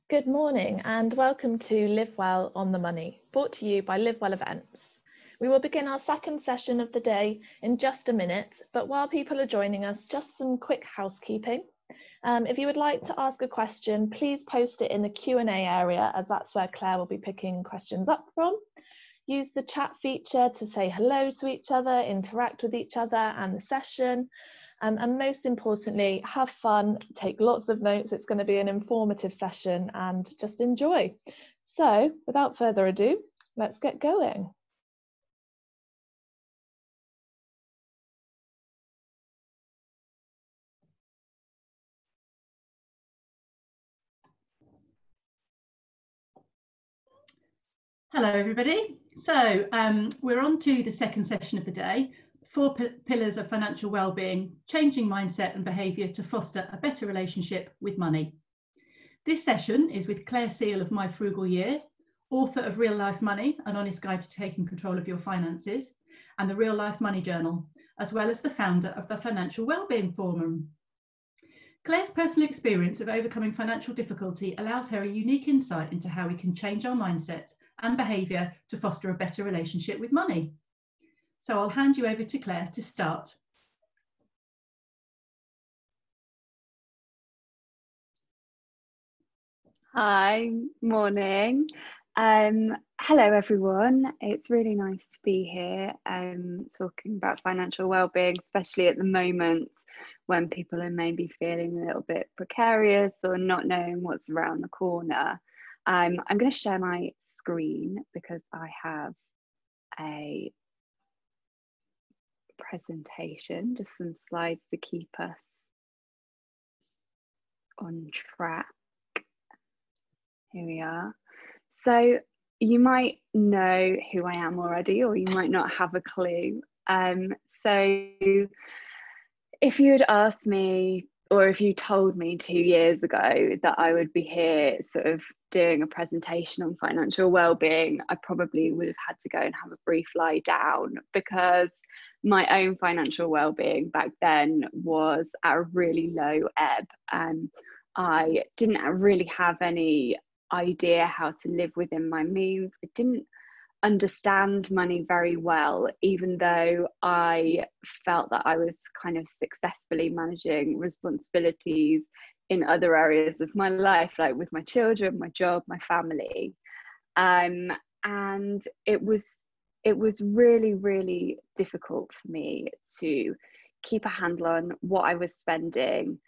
Good morning and welcome to Live Well on the Money, brought to you by Live Well Events. We will begin our second session of the day in just a minute, but while people are joining us, just some quick housekeeping. If you would like to ask a question, please post it in the Q&A area, as that's where Claire will be picking questions up from. Use the chat feature to say hello to each other, interact with each other and the session. And most importantly, have fun, take lots of notes. It's going to be an informative session and just enjoy. So without further ado, let's get going. Hello everybody. So we're on to the second session of the day, 4 pillars of financial well-being, changing mindset and behaviour to foster a better relationship with money. This session is with Clare Seal of My Frugal Year, author of Real Life Money, an honest guide to taking control of your finances, and the Real Life Money Journal, as well as the founder of the Financial Wellbeing Forum. Claire's personal experience of overcoming financial difficulty allows her a unique insight into how we can change our mindset and behaviour to foster a better relationship with money. So I'll hand you over to Claire to start. Hi, morning. Hello everyone. It's really nice to be here talking about financial well-being, especially at the moment when people are maybe feeling a little bit precarious or not knowing what's around the corner. I'm going to share my screen because I have a presentation, just some slides to keep us on track. Here we are. So you might know who I am already, or you might not have a clue. So if you had asked me, or if you told me 2 years ago that I would be here sort of doing a presentation on financial well-being, I probably would have had to go and have a brief lie down, because my own financial well-being back then was at a really low ebb, and I didn't really have any idea how to live within my means. I didn't understand money very well, even though I felt that I was kind of successfully managing responsibilities in other areas of my life, like with my children, my job, my family. And it was really, really difficult for me to keep a handle on what I was spending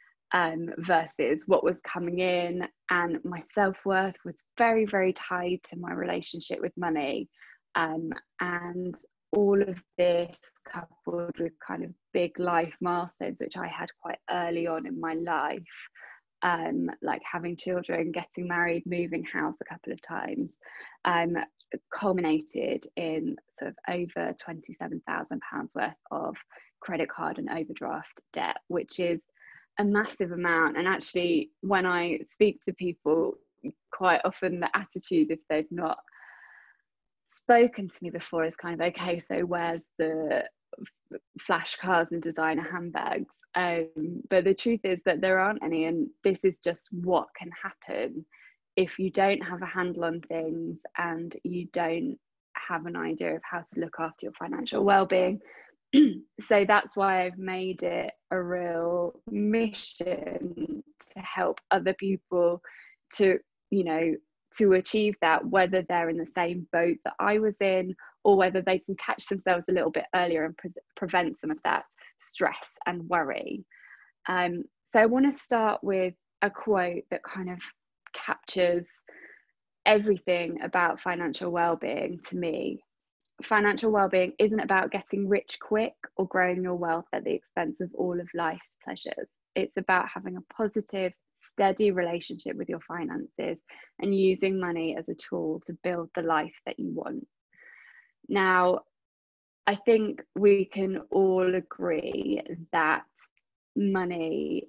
versus what was coming in, and my self-worth was very, very tied to my relationship with money, and all of this coupled with kind of big life milestones which I had quite early on in my life, like having children, getting married, moving house a couple of times, culminated in sort of over £27,000 worth of credit card and overdraft debt, which is a massive amount. And actually, when I speak to people, quite often the attitude, if they've not spoken to me before, is kind of, okay, so where's the flash cars and designer handbags? But the truth is that there aren't any, and this is just what can happen if you don't have a handle on things and you don't have an idea of how to look after your financial well-being. So that's why I've made it a real mission to help other people to, to achieve that, whether they're in the same boat that I was in, or whether they can catch themselves a little bit earlier and prevent some of that stress and worry. So I want to start with a quote that kind of captures everything about financial well-being to me. Financial well-being isn't about getting rich quick or growing your wealth at the expense of all of life's pleasures. It's about having a positive, steady relationship with your finances and using money as a tool to build the life that you want. Now, I think we can all agree that money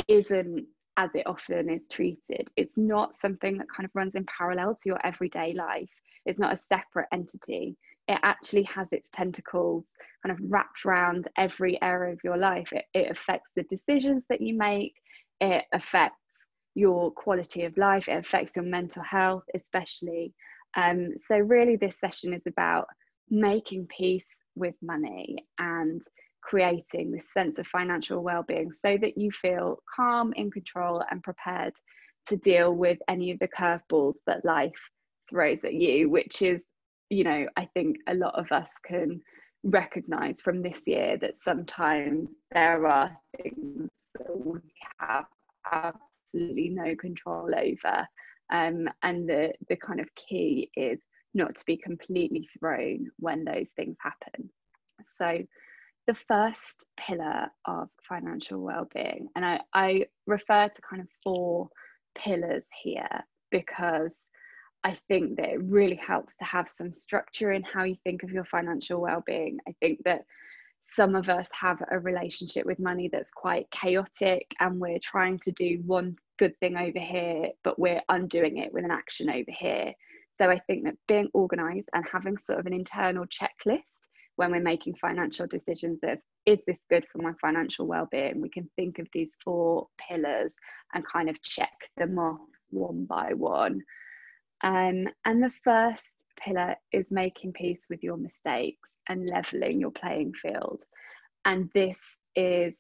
isn't as it often is treated. It's not something that kind of runs in parallel to your everyday life. It's not a separate entity. It actually has its tentacles kind of wrapped around every area of your life. It affects the decisions that you make. It affects your quality of life. It affects your mental health, especially. So really this session is about making peace with money and creating this sense of financial well-being so that you feel calm, in control, and prepared to deal with any of the curveballs that life throws at you, which is, you know, I think a lot of us can recognize from this year that sometimes there are things that we have absolutely no control over, and the kind of key is not to be completely thrown when those things happen. So the first pillar of financial well-being, and I refer to kind of 4 pillars here because I think that it really helps to have some structure in how you think of your financial well-being. I think that some of us have a relationship with money that's quite chaotic, and we're trying to do one good thing over here, but we're undoing it with an action over here. So I think that being organized and having sort of an internal checklist when we're making financial decisions of, is this good for my financial well-being? We can think of these 4 pillars and kind of check them off one by one. And the first pillar is making peace with your mistakes and leveling your playing field. And this is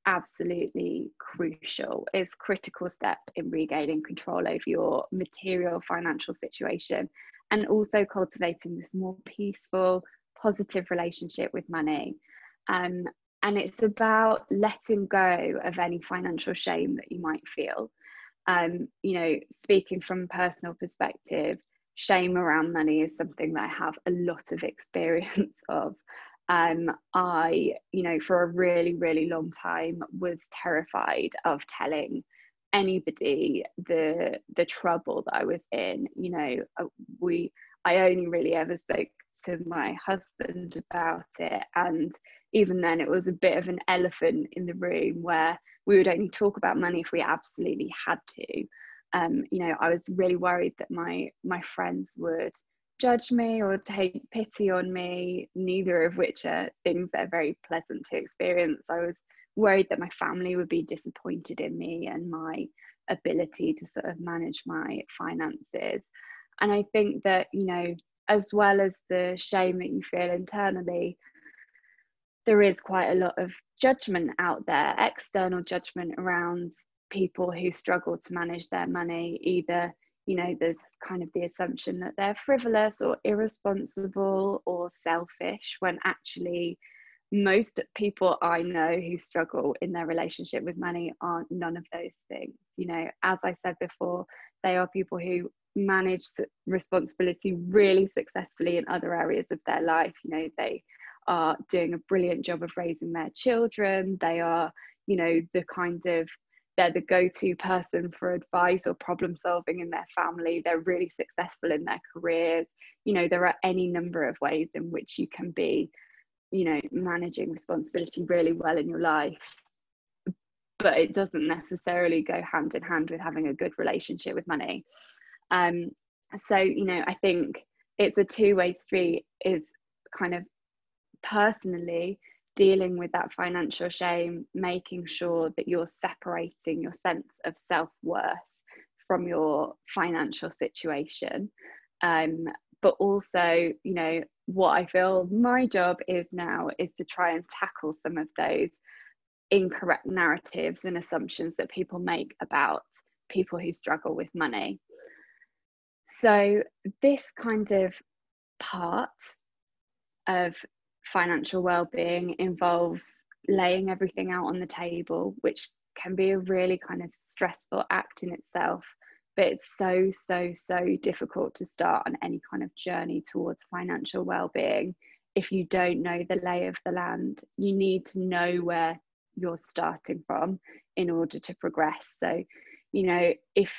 absolutely crucial. It's a critical step in regaining control over your material financial situation, and also cultivating this more peaceful, positive relationship with money. And it's about letting go of any financial shame that you might feel. You know, speaking from a personal perspective, shame around money is something that I have a lot of experience of. I, you know, for a really, really long time was terrified of telling anybody the trouble that I was in. You know, I only really ever spoke to my husband about it, and even then it was a bit of an elephant in the room where we would only talk about money if we absolutely had to. You know, I was really worried that my friends would judge me or take pity on me, neither of which are things that are very pleasant to experience. I was worried that my family would be disappointed in me and my ability to sort of manage my finances. And I think that, you know, as well as the shame that you feel internally, there is quite a lot of judgment out there, external judgment around people who struggle to manage their money. Either, you know, there's kind of the assumption that they're frivolous or irresponsible or selfish, when actually most people I know who struggle in their relationship with money aren't none of those things. You know, as I said before, they are people who manage responsibility really successfully in other areas of their life. You know, they are doing a brilliant job of raising their children. They are, you know, they're the go-to person for advice or problem solving in their family. They're really successful in their careers. You know, there are any number of ways in which you can be, you know, managing responsibility really well in your life, but it doesn't necessarily go hand in hand with having a good relationship with money. So, you know, I think it's a two-way street, is kind of personally dealing with that financial shame, making sure that you're separating your sense of self-worth from your financial situation. But also, you know, what I feel my job is now is to try and tackle some of those incorrect narratives and assumptions that people make about people who struggle with money. So this kind of part of financial well-being involves laying everything out on the table, which can be a really kind of stressful act in itself, but it's so difficult to start on any kind of journey towards financial well-being if you don't know the lay of the land. You need to know where you're starting from in order to progress. So, you know, if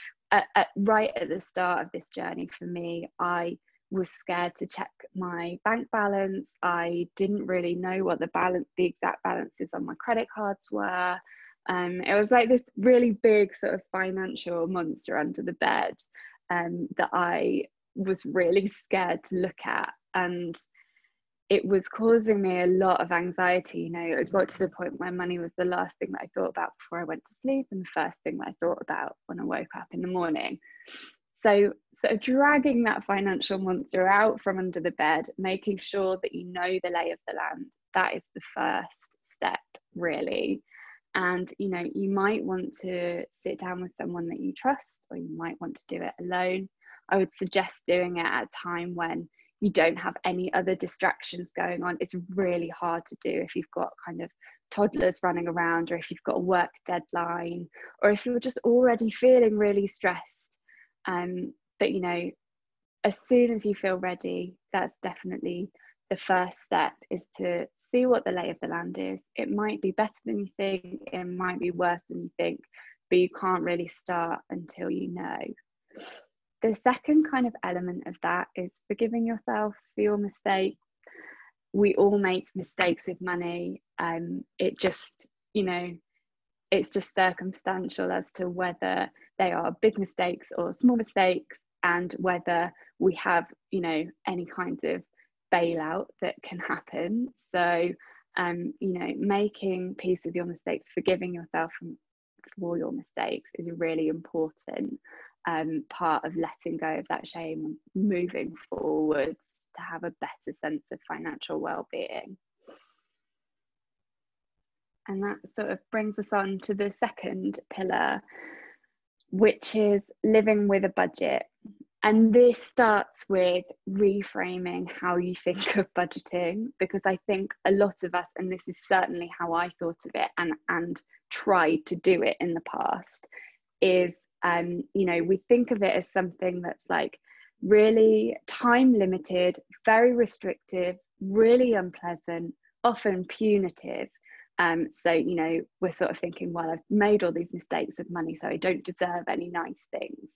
right at the start of this journey for me, I was scared to check my bank balance. I didn't really know what the exact balances on my credit cards were. It was like this really big sort of financial monster under the bed that I was really scared to look at. And it was causing me a lot of anxiety. You know, it got to the point where money was the last thing that I thought about before I went to sleep and the first thing that I thought about when I woke up in the morning. So sort of dragging that financial monster out from under the bed, making sure that you know the lay of the land, that is the first step, really. And, you know, you might want to sit down with someone that you trust, or you might want to do it alone. I would suggest doing it at a time when you don't have any other distractions going on. It's really hard to do if you've got kind of toddlers running around, or if you've got a work deadline, or if you're just already feeling really stressed. But, you know, as soon as you feel ready, that's definitely the first step, is to see what the lay of the land is. It might be better than you think, it might be worse than you think, but you can't really start until you know. The second kind of element of that is forgiving yourself for your mistakes. We all make mistakes with money. It just, you know, it's just circumstantial as to whether they are big mistakes or small mistakes, and whether we have, you know, any kind of bailout that can happen. So, you know, making peace with your mistakes, forgiving yourself for your mistakes is a really important part of letting go of that shame and moving forwards to have a better sense of financial well-being. And that sort of brings us on to the second pillar, which is living with a budget. And this starts with reframing how you think of budgeting, because I think a lot of us, and this is certainly how I thought of it and tried to do it in the past, is, you know, we think of it as something that's like really time limited, very restrictive, really unpleasant, often punitive. So, you know, we're sort of thinking, well, I've made all these mistakes with money, so I don't deserve any nice things.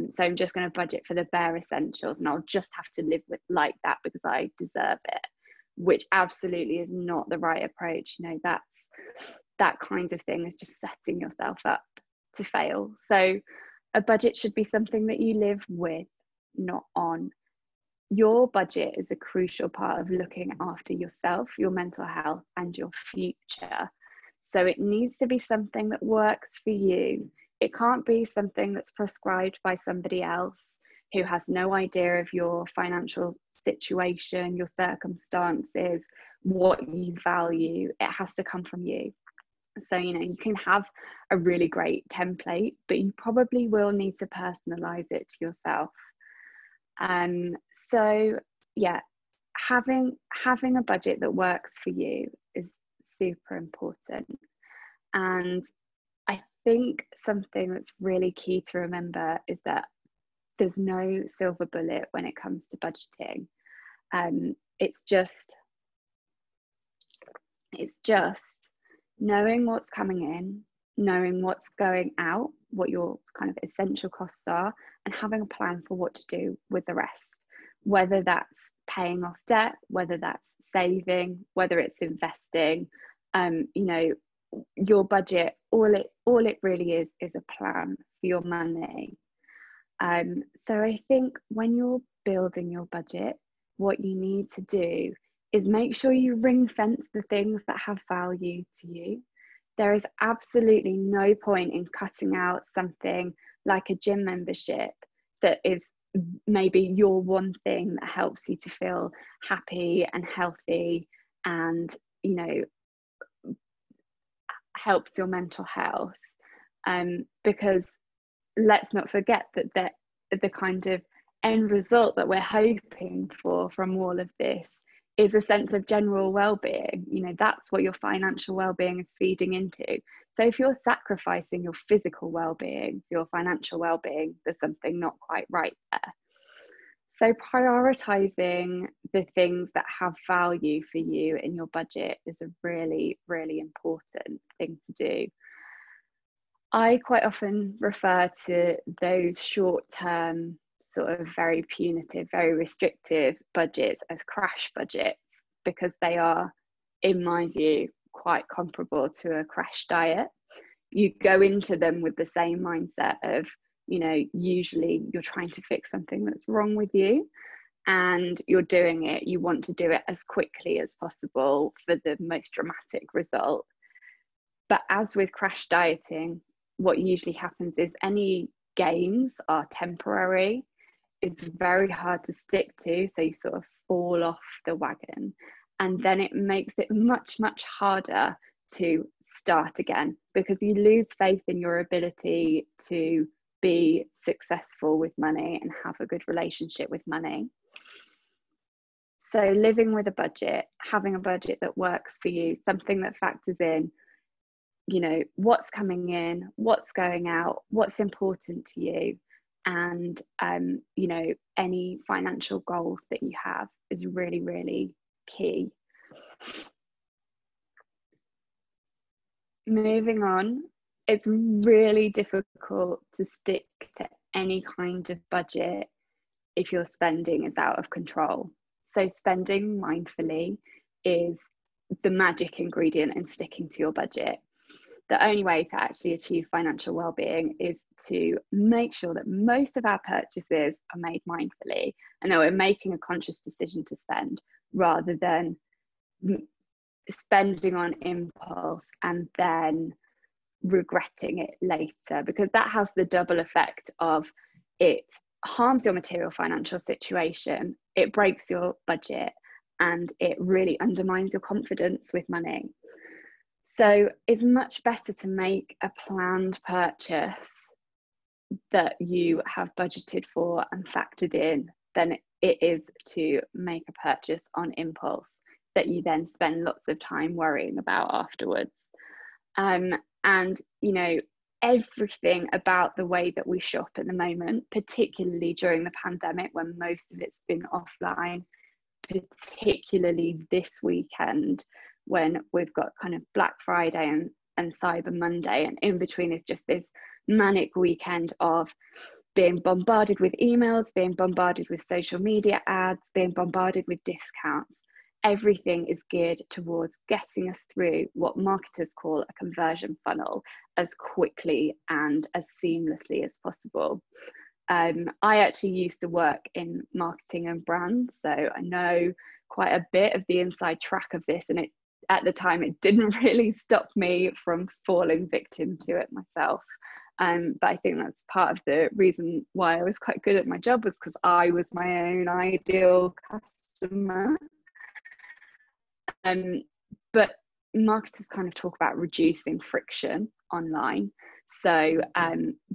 So I'm just going to budget for the bare essentials, and I'll just have to live with like that because I deserve it, which absolutely is not the right approach. You know, that kind of thing is just setting yourself up to fail. So a budget should be something that you live with, not on. Your budget is a crucial part of looking after yourself, your mental health, and your future. So it needs to be something that works for you. It can't be something that's prescribed by somebody else who has no idea of your financial situation, your circumstances, what you value. It has to come from you. So, you know, you can have a really great template, but you probably will need to personalize it to yourself. So yeah, having a budget that works for you is super important. And I think something that's really key to remember is that there's no silver bullet when it comes to budgeting. It's just knowing what's coming in, knowing what's going out, what your kind of essential costs are, and having a plan for what to do with the rest, whether that's paying off debt, whether that's saving, whether it's investing. You know, your budget, all it really is a plan for your money. So I think when you're building your budget, what you need to do is make sure you ring fence the things that have value to you. There is absolutely no point in cutting out something like a gym membership that is maybe your one thing that helps you to feel happy and healthy and, you know, helps your mental health. Because let's not forget that the kind of end result that we're hoping for from all of this is a sense of general well-being. You know, that's what your financial well-being is feeding into. So if you're sacrificing your physical well-being for your financial well-being, there's something not quite right there. So prioritizing the things that have value for you in your budget is a really, really important thing to do. I quite often refer to those short-term, sort of very punitive, very restrictive budgets as crash budgets, because they are, in my view, quite comparable to a crash diet. You go into them with the same mindset of, you know, usually you're trying to fix something that's wrong with you. and you're doing it, you want to do it as quickly as possible for the most dramatic result. But as with crash dieting, what usually happens is any gains are temporary. It's very hard to stick to, so you sort of fall off the wagon, and then it makes it much, much harder to start again, because you lose faith in your ability to be successful with money and have a good relationship with money. So living with a budget, having a budget that works for you, something that factors in, you know, what's coming in, what's going out, what's important to you, and you know, any financial goals that you have is really, really key. Moving on, it's really difficult to stick to any kind of budget if your spending is out of control. So spending mindfully is the magic ingredient in sticking to your budget. The only way to actually achieve financial well-being is to make sure that most of our purchases are made mindfully, and that we're making a conscious decision to spend, rather than spending on impulse and then regretting it later, because that has the double effect of it harms your material financial situation, it breaks your budget, and it really undermines your confidence with money. So it's much better to make a planned purchase that you have budgeted for and factored in than it is to make a purchase on impulse that you then spend lots of time worrying about afterwards. And you know, everything about the way that we shop at the moment, particularly during the pandemic when most of it's been offline, particularly this weekend when we've got kind of Black Friday and Cyber Monday, and in between is just this manic weekend of being bombarded with emails, being bombarded with social media ads, being bombarded with discounts. Everything is geared towards getting us through what marketers call a conversion funnel as quickly and as seamlessly as possible. I actually used to work in marketing and brands, so I know quite a bit of the inside track of this, and at the time it didn't really stop me from falling victim to it myself. But I think that's part of the reason why I was quite good at my job, was because I was my own ideal customer. But marketers kind of talk about reducing friction online. So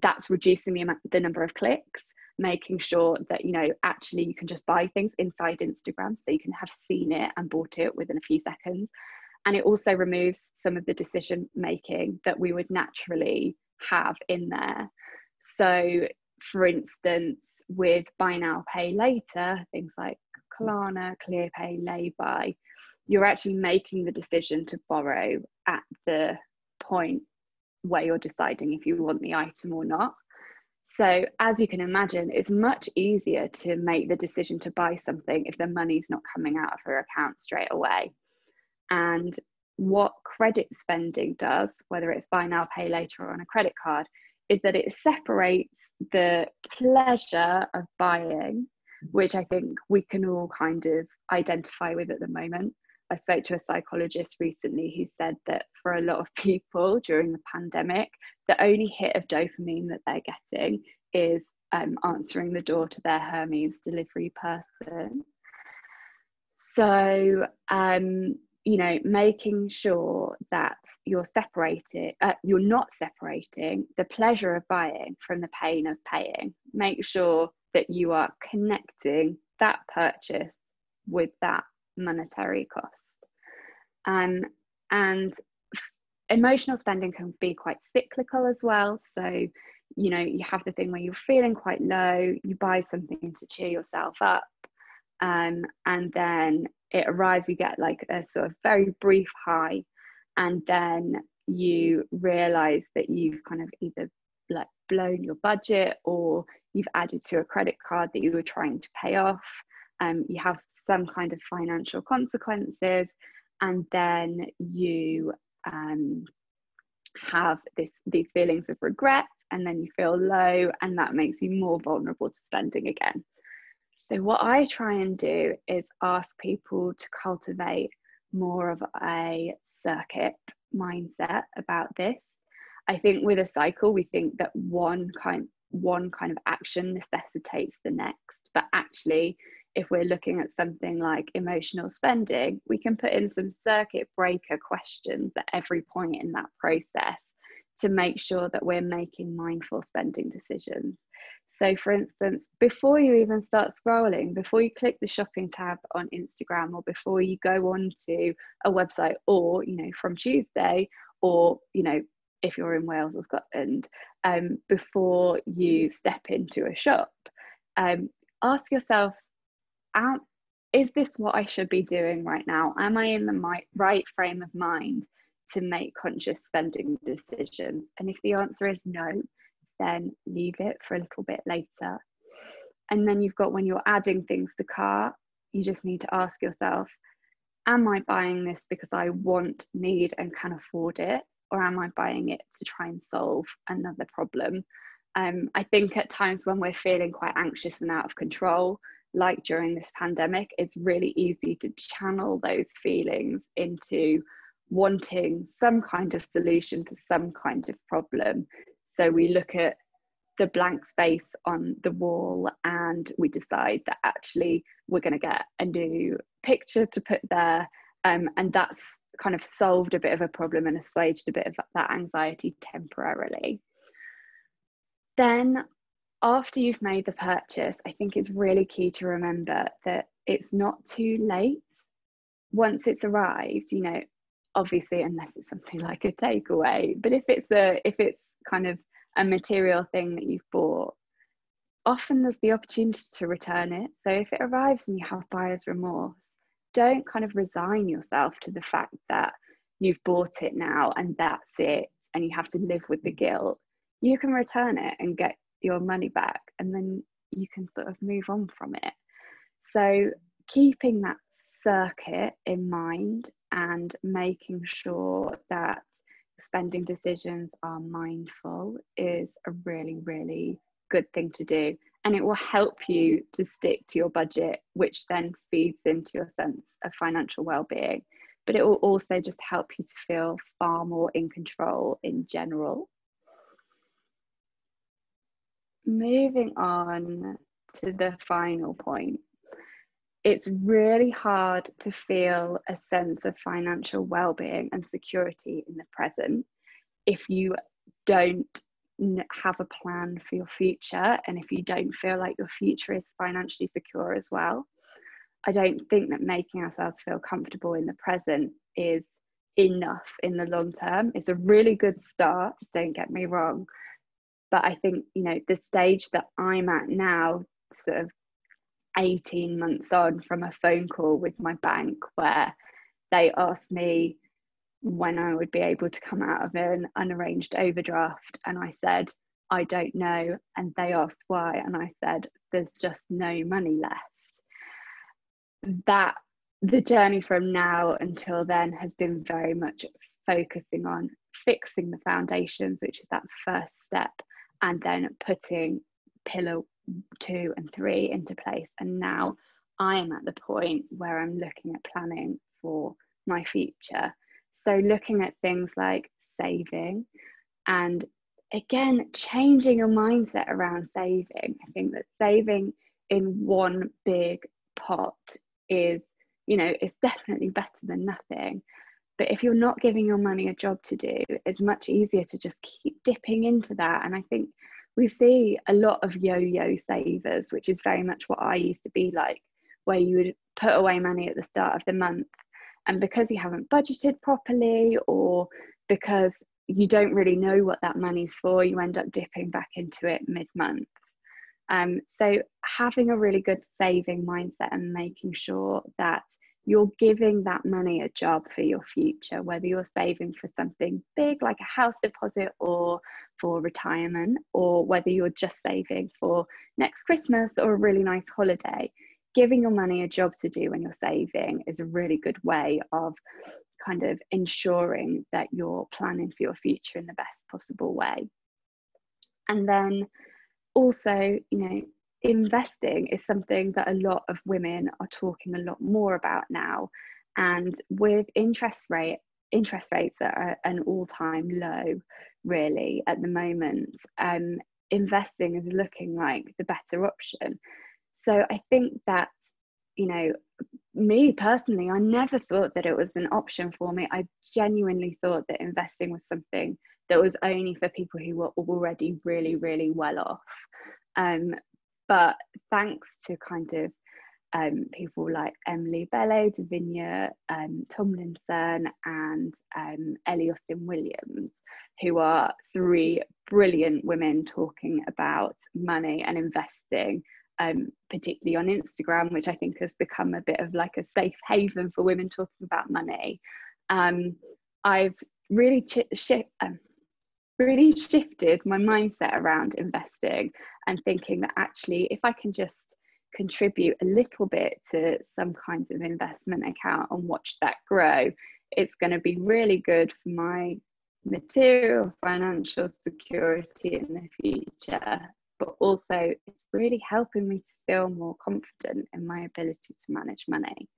that's reducing the number of clicks, making sure that, you know, actually you can just buy things inside Instagram, so you can have seen it and bought it within a few seconds. And it also removes some of the decision making that we would naturally have in there. So for instance, with buy now, pay later, things like Klarna, ClearPay, Lay-Buy, you're actually making the decision to borrow at the point where you're deciding if you want the item or not. So as you can imagine, it's much easier to make the decision to buy something if the money's not coming out of her account straight away. And what credit spending does, whether it's buy now, pay later or on a credit card, is that it separates the pleasure of buying, which I think we can all kind of identify with at the moment. I spoke to a psychologist recently who said that for a lot of people during the pandemic, the only hit of dopamine that they're getting is answering the door to their Hermes delivery person. So, you know, making sure that you're not separating the pleasure of buying from the pain of paying. Make sure that you are connecting that purchase with that monetary cost. And emotional spending can be quite cyclical as well. So, you know, you have the thing where you're feeling quite low, you buy something to cheer yourself up, and then it arrives, you get like a sort of very brief high, and then you realize that you've kind of either like blown your budget, or you've added to a credit card that you were trying to pay off. You have some kind of financial consequences, and then you have these feelings of regret, and then you feel low, and that makes you more vulnerable to spending again. So what I try and do is ask people to cultivate more of a circuit mindset about this. I think with a cycle, we think that one kind of action necessitates the next, but actually, if we're looking at something like emotional spending, we can put in some circuit breaker questions at every point in that process to make sure that we're making mindful spending decisions. So for instance, before you even start scrolling, before you click the shopping tab on Instagram, or before you go onto a website, or, you know, from Tuesday, or, you know, if you're in Wales or Scotland, before you step into a shop, ask yourself, is this what I should be doing right now? Am I in the right frame of mind to make conscious spending decisions? And if the answer is no, then leave it for a little bit later. And then you've got, when you're adding things to cart, you just need to ask yourself, am I buying this because I want, need, and can afford it? Or am I buying it to try and solve another problem? I think at times when we're feeling quite anxious and out of control, like during this pandemic, it's really easy to channel those feelings into wanting some kind of solution to some kind of problem. So we look at the blank space on the wall and we decide that actually we're going to get a new picture to put there, and that's kind of solved a bit of a problem and assuaged a bit of that anxiety temporarily. Then after you've made the purchase, I think it's really key to remember that it's not too late. Once it's arrived, you know, obviously, unless it's something like a takeaway, but if it's kind of a material thing that you've bought, often there's the opportunity to return it. So if it arrives and you have buyer's remorse, don't kind of resign yourself to the fact that you've bought it now and that's it, and you have to live with the guilt. You can return it and get your money back, and then you can sort of move on from it. So keeping that circuit in mind and making sure that spending decisions are mindful is a really, really good thing to do. And it will help you to stick to your budget, which then feeds into your sense of financial well-being. But it will also just help you to feel far more in control in general. Moving on to the final point. It's really hard to feel a sense of financial well-being and security in the present if you don't have a plan for your future, and if you don't feel like your future is financially secure as well. I don't think that making ourselves feel comfortable in the present is enough in the long term. It's a really good start, don't get me wrong, but I think, you know, the stage that I'm at now, sort of 18 months on from a phone call with my bank where they asked me when I would be able to come out of an unarranged overdraft, and I said, I don't know, and they asked why, and I said, there's just no money left. That the journey from now until then has been very much focusing on fixing the foundations, which is that first step, and then putting pillar 2 and 3 into place. And now I am at the point where I'm looking at planning for my future. So looking at things like saving, and again, changing your mindset around saving. I think that saving in one big pot is, you know, it's definitely better than nothing. But if you're not giving your money a job to do, it's much easier to just keep dipping into that. And I think we see a lot of yo-yo savers, which is very much what I used to be like, where you would put away money at the start of the month, and because you haven't budgeted properly, or because you don't really know what that money's for, you end up dipping back into it mid-month. So having a really good saving mindset and making sure that you're giving that money a job for your future, whether you're saving for something big like a house deposit or for retirement, or whether you're just saving for next Christmas or a really nice holiday. Giving your money a job to do when you're saving is a really good way of kind of ensuring that you're planning for your future in the best possible way. And then also, you know, investing is something that a lot of women are talking a lot more about now, and with interest rates that are an all-time low really at the moment, investing is looking like the better option. So I think that, you know, me personally, I never thought that it was an option for me. I genuinely thought that investing was something that was only for people who were already really, really well off. But thanks to kind of people like Emily Belle, Davinia Tomlinson, and Ellie Austin Williams, who are three brilliant women talking about money and investing, particularly on Instagram, which I think has become a bit of like a safe haven for women talking about money. I've really shifted my mindset around investing and thinking that actually, if I can just contribute a little bit to some kinds of investment account and watch that grow, it's going to be really good for my material financial security in the future, but also it's really helping me to feel more confident in my ability to manage money.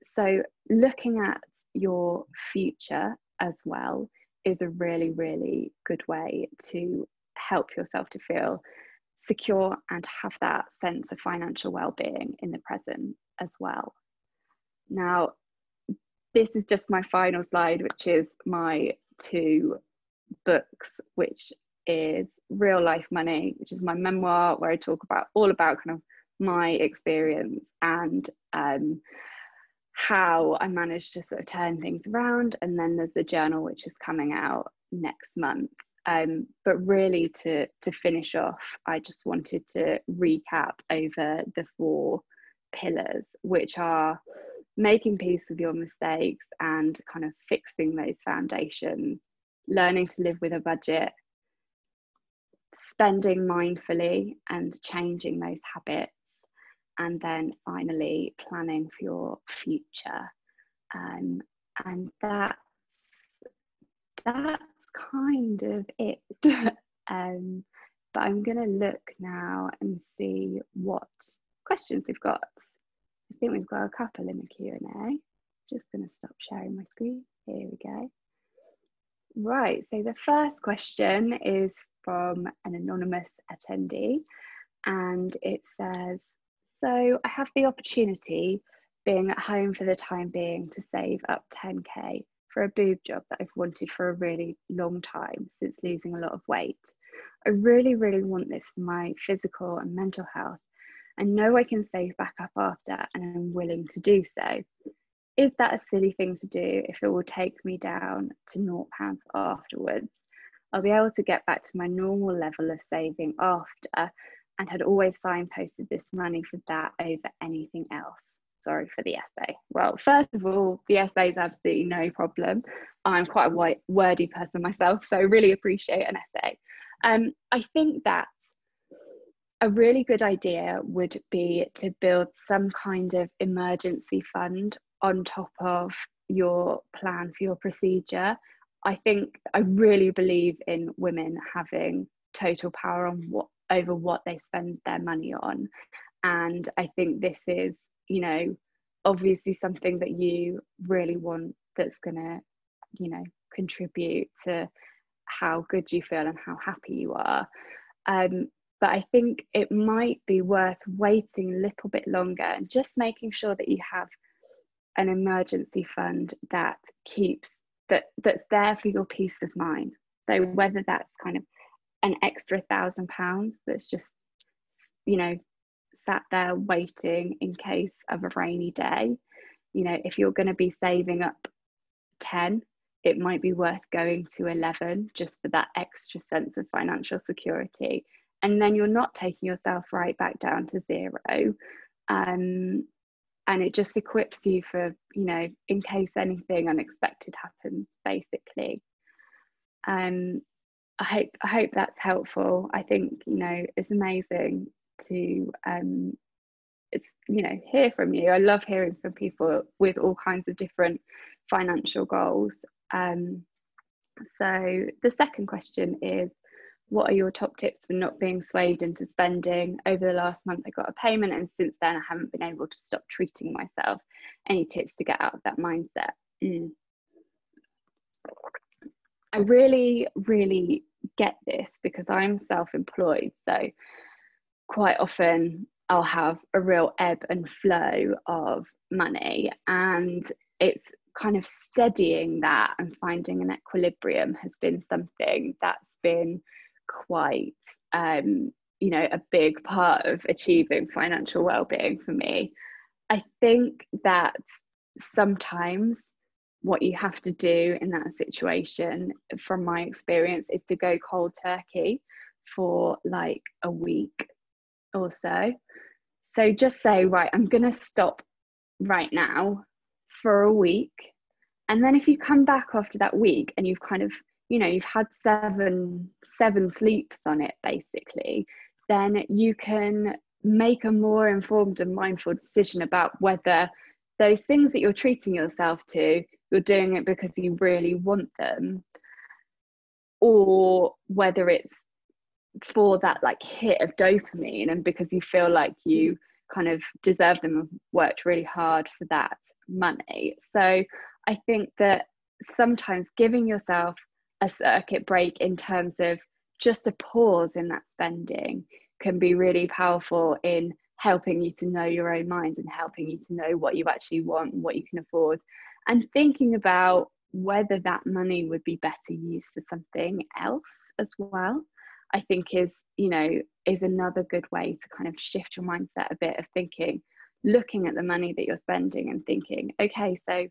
So looking at your future as well is a really, really good way to help yourself to feel secure and have that sense of financial well-being in the present as well. Now, this is just my final slide, which is my 2 books, which is Real Life Money, which is my memoir where I talk about all about kind of my experience and how I managed to sort of turn things around. And then there's the journal, which is coming out next month. But really to finish off, I just wanted to recap over the 4 pillars, which are making peace with your mistakes and kind of fixing those foundations, learning to live with a budget, spending mindfully and changing those habits, and then finally planning for your future. And that's kind of it. But I'm going to look now and see what questions we've got. I think we've got a couple in the Q&A. Just going to stop sharing my screen. Here we go. Right, so the first question is from an anonymous attendee, and it says, so I have the opportunity, being at home for the time being, to save up 10k for a boob job that I've wanted for a really long time since losing a lot of weight. I really, really want this for my physical and mental health, and know I can save back up after, and I'm willing to do so. Is that a silly thing to do if it will take me down to £0 afterwards? I'll be able to get back to my normal level of saving after, and had always signposted this money for that over anything else. Sorry for the essay. Well, first of all, the essay is absolutely no problem. I'm quite a wordy person myself, so I really appreciate an essay. I think that a really good idea would be to build some kind of emergency fund on top of your plan for your procedure. I really believe in women having total power over what they spend their money on. And I think this is, you know, obviously something that you really want, that's going to, you know, contribute to how good you feel and how happy you are. But I think it might be worth waiting a little bit longer and just making sure that you have an emergency fund that's there for your peace of mind. So whether that's kind of an extra £1,000 that's just, you know, sat there waiting in case of a rainy day. You know, if you're going to be saving up 10, it might be worth going to 11 just for that extra sense of financial security. And then you're not taking yourself right back down to 0. And it just equips you for, you know, in case anything unexpected happens, basically. I hope that's helpful. I think, you know, it's amazing to you know, hear from you. I love hearing from people with all kinds of different financial goals. So the second question is, what are your top tips for not being swayed into spending? Over the last month, I got a payment, and since then, I haven't been able to stop treating myself. Any tips to get out of that mindset? I really, really get this because I'm self-employed. So quite often I'll have a real ebb and flow of money, and it's kind of steadying that and finding an equilibrium has been something that's been quite a big part of achieving financial well-being for me. I think that sometimes what you have to do in that situation, from my experience, is to go cold turkey for like a week or so. So just say, right, I'm going to stop right now for a week. And then if you come back after that week and you've kind of, you've had seven sleeps on it, basically, then you can make a more informed and mindful decision about whether those things that you're treating yourself to, you're doing it because you really want them, or whether it's for that like hit of dopamine and because you feel like you kind of deserve them and worked really hard for that money. So I think that sometimes giving yourself a circuit break in terms of just a pause in that spending can be really powerful in helping you to know your own mind and helping you to know what you actually want and what you can afford, and thinking about whether that money would be better used for something else as well. I think is another good way to kind of shift your mindset a bit of thinking, looking at the money that you're spending and thinking, okay, so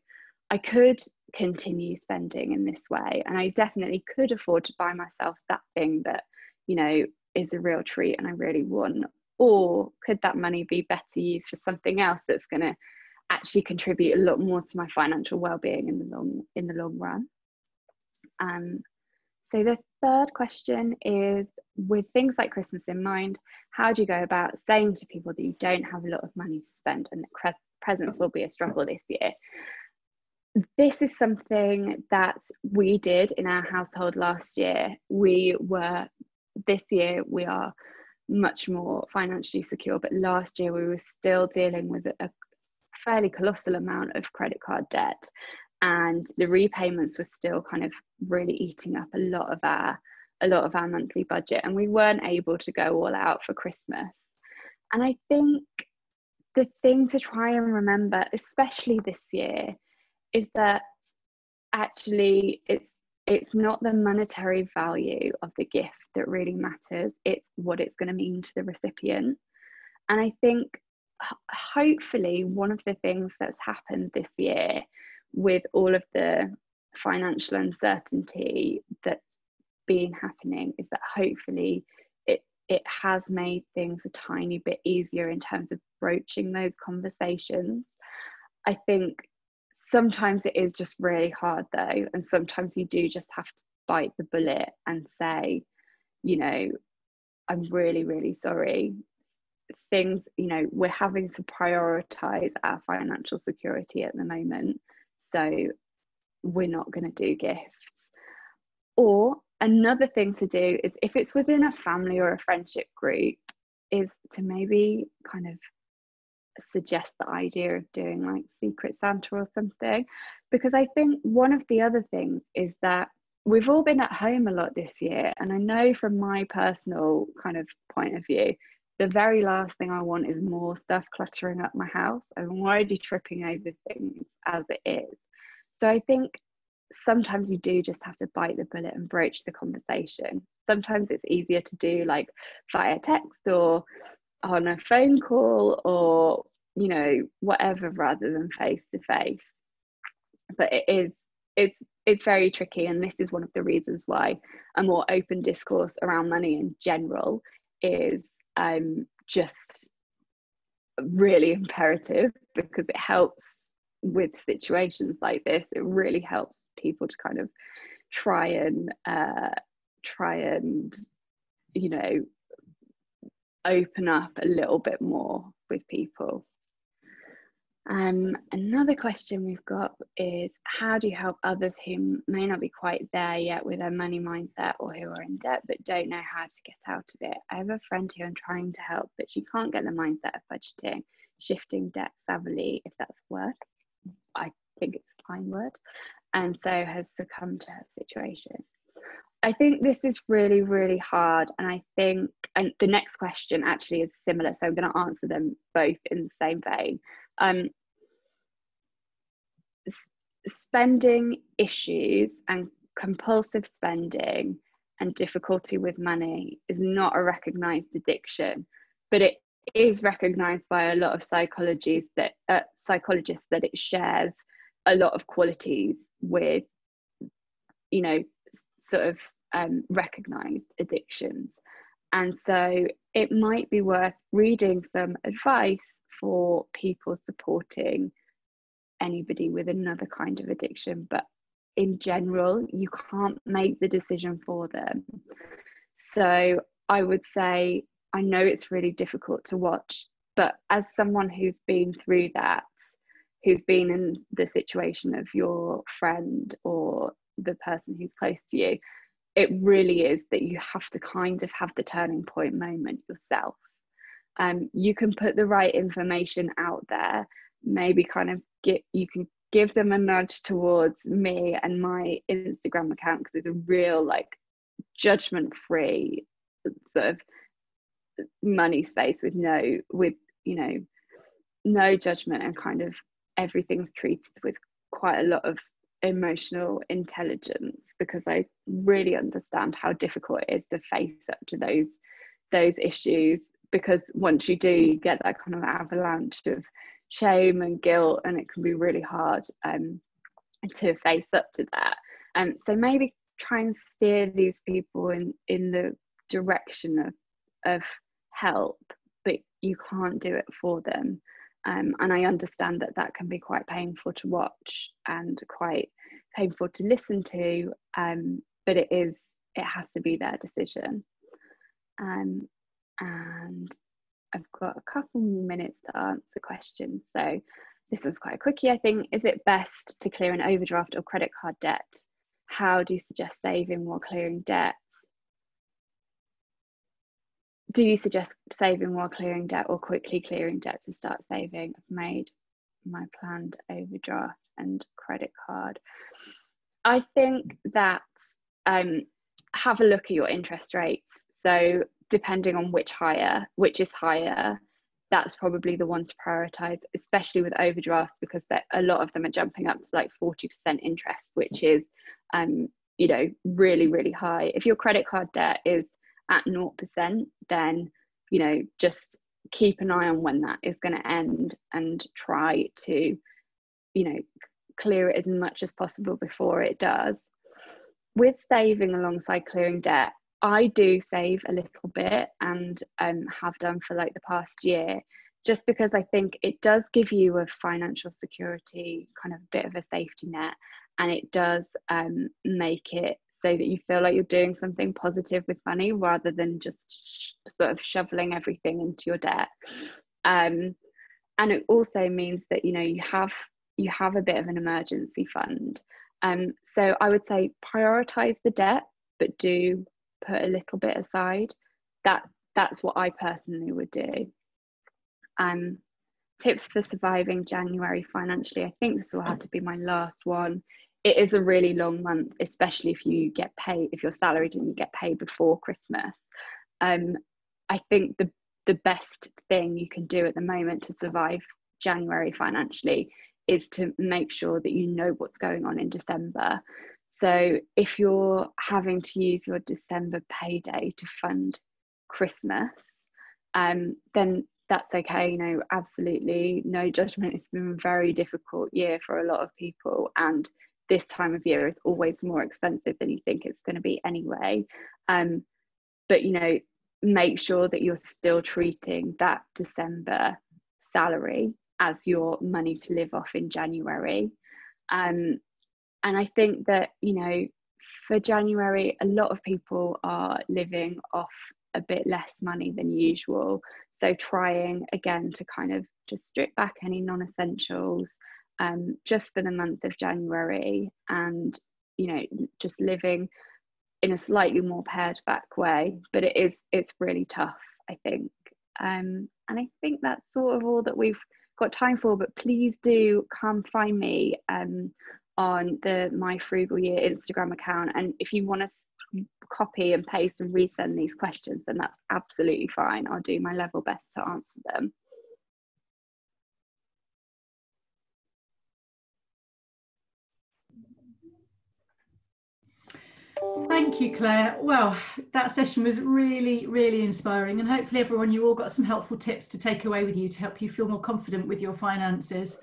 I could continue spending in this way, and I definitely could afford to buy myself that thing that, is a real treat and I really want, or could that money be better used for something else that's going to actually contribute a lot more to my financial well-being in the long run. So the third question is, with things like Christmas in mind, how do you go about saying to people that you don't have a lot of money to spend and that presents will be a struggle this year? This is something that we did in our household last year. This year we are much more financially secure, but last year we were still dealing with a fairly colossal amount of credit card debt, and the repayments were still kind of really eating up a lot of our monthly budget, and we weren't able to go all out for Christmas. And I think the thing to try and remember, especially this year, is that actually it's not the monetary value of the gift that really matters, it's what it's going to mean to the recipient. And I think hopefully one of the things that's happened this year with all of the financial uncertainty that's been happening is that hopefully it has made things a tiny bit easier in terms of broaching those conversations. I think sometimes it is just really hard though, and sometimes you do just have to bite the bullet and say, I'm really, really sorry. Things, we're having to prioritize our financial security at the moment, so we're not going to do gifts. Or another thing to do is, if it's within a family or a friendship group, is to maybe kind of suggest the idea of doing like Secret Santa or something, because I think one of the other things is that we've all been at home a lot this year, and I know from my personal kind of point of view, the very last thing I want is more stuff cluttering up my house. I'm already tripping over things as it is. So I think sometimes you do just have to bite the bullet and broach the conversation. Sometimes it's easier to do like via text or on a phone call or whatever, rather than face to face. But it's very tricky, and this is one of the reasons why a more open discourse around money in general is just really imperative, because it helps with situations like this. It really helps people to kind of try and open up a little bit more with people. Another question we've got is, how do you help others who may not be quite there yet with their money mindset, or who are in debt but don't know how to get out of it? I have a friend who I'm trying to help, but she can't get the mindset of budgeting, shifting debt savvily, if that's a word. I think it's a fine word, and so has succumbed to her situation. I think this is really, really hard, and I think, and the next question actually is similar, so I'm going to answer them both in the same vein. Spending issues and compulsive spending and difficulty with money is not a recognized addiction, but it is recognized by a lot of psychologists that it shares a lot of qualities with, you know, sort of recognized addictions. And so it might be worth reading some advice for people supporting anybody with another kind of addiction, but in general you can't make the decision for them. So I would say, I know it's really difficult to watch, but as someone who's been through that, who's been in the situation of your friend or the person who's close to you, it really is that you have to kind of have the turning point moment yourself. You can put the right information out there, maybe kind of you can give them a nudge towards me and my Instagram account, because it's a real like judgment-free sort of money space with no judgment, and kind of everything's treated with quite a lot of emotional intelligence, because I really understand how difficult it is to face up to those issues, because once you do, you get that kind of avalanche of shame and guilt, and it can be really hard to face up to that. So maybe try and steer these people in the direction of help, but you can't do it for them. And I understand that can be quite painful to watch and quite painful to listen to, but it has to be their decision. And I've got a couple more minutes to answer questions. So this was quite a quickie, I think. Is it best to clear an overdraft or credit card debt? How do you suggest saving while clearing debts? Do you suggest saving while clearing debt or quickly clearing debt to start saving? I've made my planned overdraft and credit card. I think that have a look at your interest rates. So depending on which is higher, that's probably the one to prioritize, especially with overdrafts, because a lot of them are jumping up to like 40% interest, which is really, really high. If your credit card debt is at 0%, then just keep an eye on when that is going to end, and try to clear it as much as possible before it does. With saving alongside clearing debt, I do save a little bit, and have done for like the past year, just because I think it does give you a financial security, kind of bit of a safety net, and it does make it so that you feel like you're doing something positive with money, rather than just sort of shoveling everything into your debt. And it also means that you have a bit of an emergency fund. So I would say prioritize the debt, but do put a little bit aside. That's what I personally would do. Tips for surviving January financially. I think this will have to be my last one. It is a really long month, especially if you're salaried and you get paid before Christmas. I think the best thing you can do at the moment to survive January financially is to make sure that you know what's going on in December. So if you're having to use your December payday to fund Christmas, then that's okay. Absolutely no judgment. It's been a very difficult year for a lot of people, and this time of year is always more expensive than you think it's going to be anyway. But make sure that you're still treating that December salary as your money to live off in January. And I think that for January, a lot of people are living off a bit less money than usual, so trying again to kind of just strip back any non-essentials just for the month of January, and just living in a slightly more pared back way. But it's really tough, I think, and I think that's sort of all that we've got time for. But please do come find me on the My Frugal Year Instagram account, and if you want to copy and paste and resend these questions, then that's absolutely fine. I'll do my level best to answer them. Thank you, Claire. Well, that session was really, really inspiring, and hopefully everyone, you all got some helpful tips to take away with you to help you feel more confident with your finances.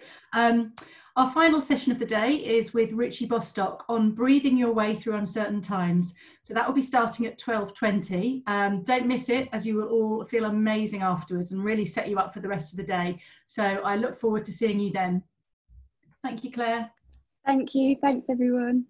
Our final session of the day is with Richie Bostock on breathing your way through uncertain times. So that will be starting at 12:20. Don't miss it, as you will all feel amazing afterwards and really set you up for the rest of the day. So I look forward to seeing you then. Thank you, Claire. Thank you. Thanks, everyone.